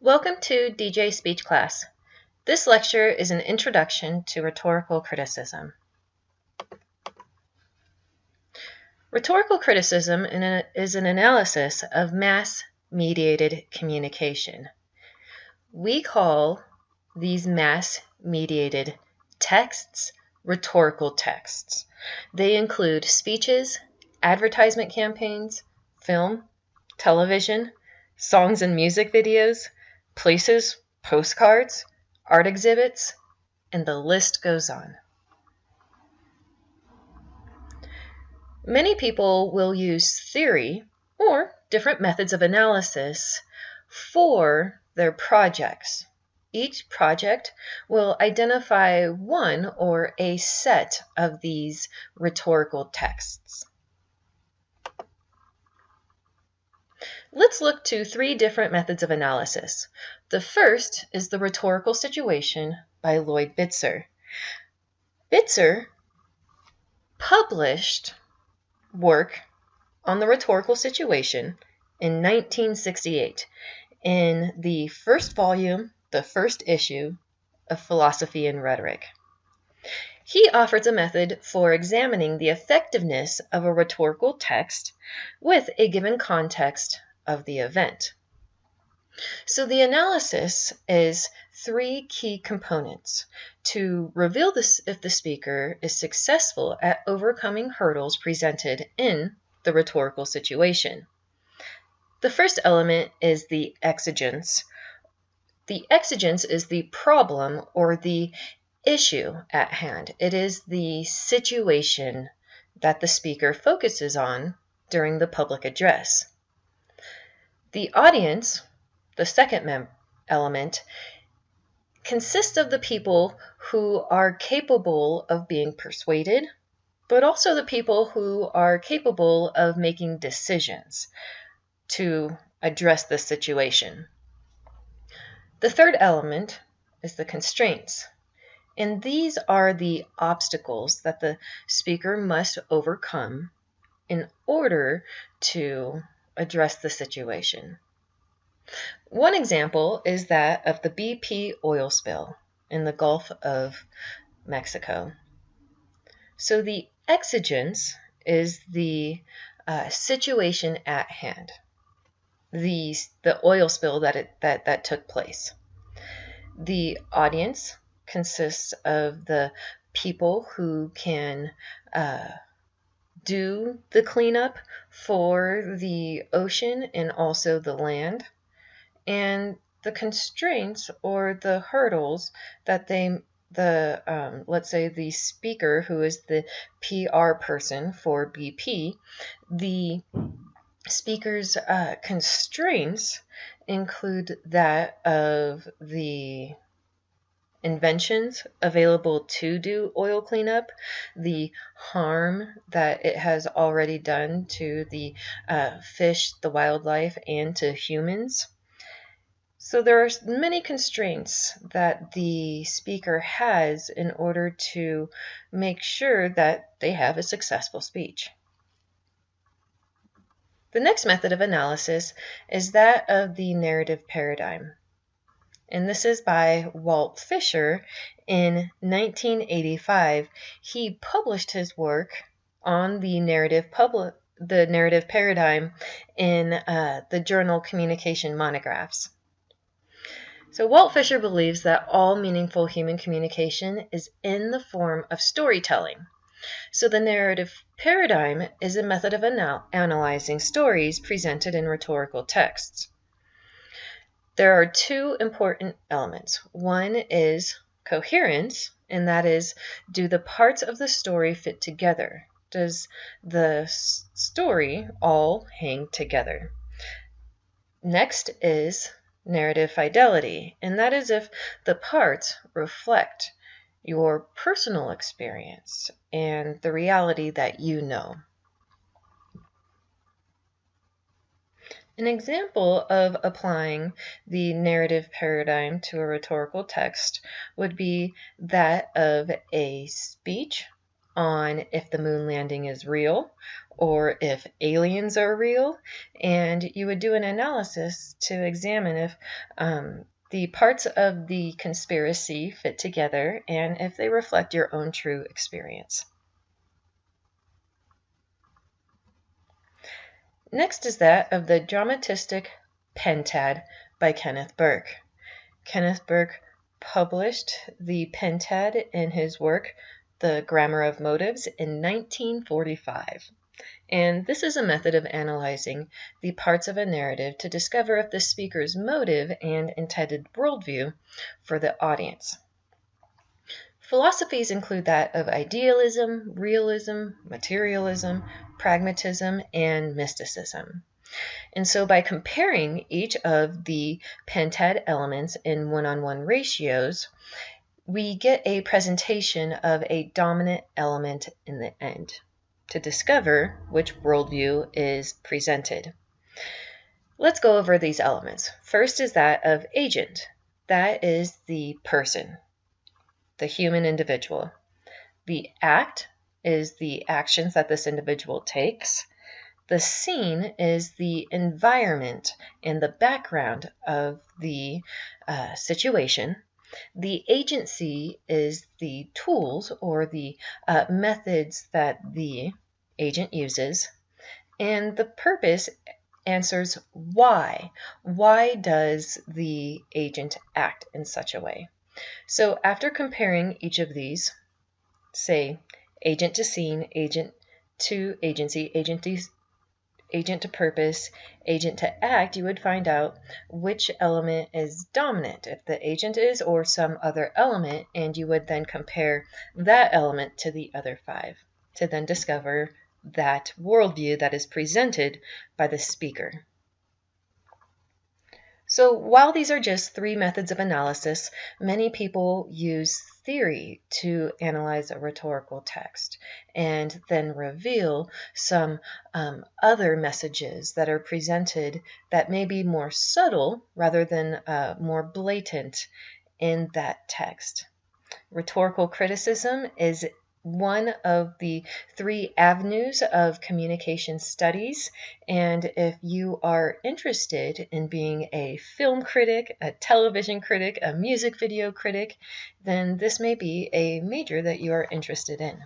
Welcome to DJ Speech Class. This lecture is an introduction to rhetorical criticism. Rhetorical criticism is an analysis of mass-mediated communication. We call these mass-mediated texts rhetorical texts. They include speeches, advertisement campaigns, film, television, songs and music videos, places, postcards, art exhibits, and the list goes on. Many people will use theory or different methods of analysis for their projects. Each project will identify one or a set of these rhetorical texts. Let's look to three different methods of analysis. The first is the rhetorical situation by Lloyd Bitzer. Bitzer published work on the rhetorical situation in 1968 in the first volume, the first issue of Philosophy and Rhetoric. He offers a method for examining the effectiveness of a rhetorical text with a given context of the event. So the analysis is three key components to reveal if the speaker is successful at overcoming hurdles presented in the rhetorical situation. The first element is the exigence. The exigence is the problem or the issue at hand. It is the situation that the speaker focuses on during the public address. The audience, the second element, consists of the people who are capable of being persuaded, but also the people who are capable of making decisions to address the situation. The third element is the constraints, and these are the obstacles that the speaker must overcome in order to address the situation. One example is that of the BP oil spill in the Gulf of Mexico. So the exigence is the situation at hand, the oil spill that took place. The audience consists of the people who can do the cleanup for the ocean and also the land, and the constraints or the hurdles that let's say the speaker, who is the PR person for BP, the speaker's constraints include that of the inventions available to do oil cleanup, the harm that it has already done to the fish, the wildlife, and to humans. So there are many constraints that the speaker has in order to make sure that they have a successful speech. The next method of analysis is that of the narrative paradigm. And this is by Walt Fisher. In 1985, he published his work on the narrative paradigm in the journal Communication Monographs. So Walt Fisher believes that all meaningful human communication is in the form of storytelling. So the narrative paradigm is a method of analyzing stories presented in rhetorical texts. There are two important elements. One is coherence, and that is, do the parts of the story fit together? Does the story all hang together? Next is narrative fidelity, and that is if the parts reflect your personal experience and the reality that you know. An example of applying the narrative paradigm to a rhetorical text would be that of a speech on if the moon landing is real, or if aliens are real, and you would do an analysis to examine if the parts of the conspiracy fit together and if they reflect your own true experience. Next is that of the dramatistic pentad by Kenneth Burke. Kenneth Burke published the pentad in his work, The Grammar of Motives, in 1945. And this is a method of analyzing the parts of a narrative to discover if the speaker's motive and intended worldview for the audience. Philosophies include that of idealism, realism, materialism, pragmatism, and mysticism. And so by comparing each of the pentad elements in one-on-one ratios, we get a presentation of a dominant element in the end to discover which worldview is presented. Let's go over these elements. First is that of agent. That is the person, the human individual. The act is the actions that this individual takes. The scene is the environment and the background of the situation. The agency is the tools or the methods that the agent uses. And the purpose answers why. Why does the agent act in such a way? So after comparing each of these, say agent to scene, agent to agency, agent to purpose, agent to act, you would find out which element is dominant, if the agent is or some other element, and you would then compare that element to the other 5 to then discover that worldview that is presented by the speaker. So while these are just 3 methods of analysis, many people use theory to analyze a rhetorical text and then reveal some other messages that are presented that may be more subtle rather than more blatant in that text. Rhetorical criticism is one of the 3 avenues of communication studies, and if you are interested in being a film critic, a television critic, a music video critic, then this may be a major that you are interested in.